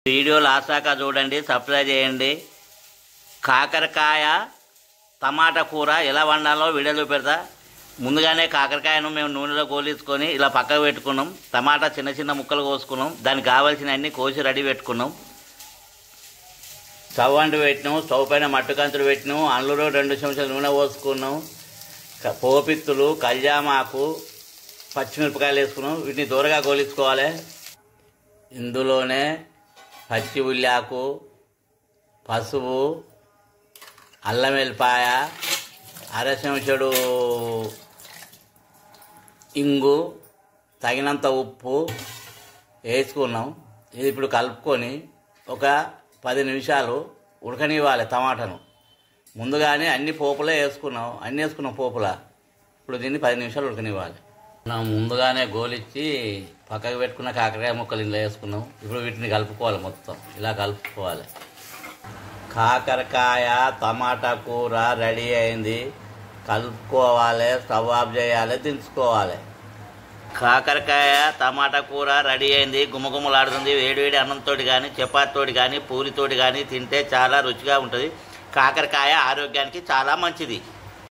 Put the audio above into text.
Video last దాకా చూడండి, subscribe చేయండి. కాకరకాయ టమాటా కూర ఎలా వండాలో వీడియోలో పెడతా. ముందుగానే కాకరకాయను మేము నూనెలో గోలించుకొని ఇలా పక్కకు పెట్టుకున్నాం. టమాటా చిన్న చిన్న ముక్కలు కోసుకున్నాం. దానికి కావాల్సిన అన్ని కోసి రెడీ పెట్టుకున్నాం. స్టవ్ అంటు పెట్టినాం. స్టవ్ పైన మట్టుకంతులు పెట్టినాం. అందులో 2 చెంచాలు నూనె పోసుకున్నాం. పోపిత్తులు, కళ్యామాకు, పచ్చిమిరపకాయలు వేసుకున్నాం. వీటిని దూరగా గోలించుకోవాలి. ఇందులోనే పచ్చి ఉల్లాకు, పసుపు, అల్లం వెల్లిపాయ, అరచెంచాడు ఇంగు, తగినంత ఉప్పు వేసుకున్నాం. ఇది ఇప్పుడు కలుపుకొని ఒక 10 నిమిషాలు ఉడకనివ్వాలి. టమాటాను ముందుగానే అన్ని పోపులే వేసుకున్నాం. అన్నీ వేసుకున్నాం పోపులా. ఇప్పుడు దీన్ని 10 నిమిషాలు ఉడకనివ్వాలి. మనం ముందుగానే గోలిచ్చి పక్కకు పెట్టుకున్న కాకరకాయ ముక్కలు ఇందులో వేసుకున్నాం. ఇప్పుడు వీటిని కలుపుకోవాలి. మొత్తం ఇలా కలుపుకోవాలి. కాకరకాయ టమాటా కూర రెడీ అయింది. కలుపుకోవాలి. స్టవ్ ఆఫ్ చేయాలి. దించుకోవాలి. కాకరకాయ టమాటా కూర రెడీ అయింది. గుమగుమలాడుతుంది. వేడివేడి అన్నంతో కానీ, చపాతీతోటి కానీ, పూరితోటి కానీ తింటే చాలా రుచిగా ఉంటుంది. కాకరకాయ ఆరోగ్యానికి చాలా మంచిది.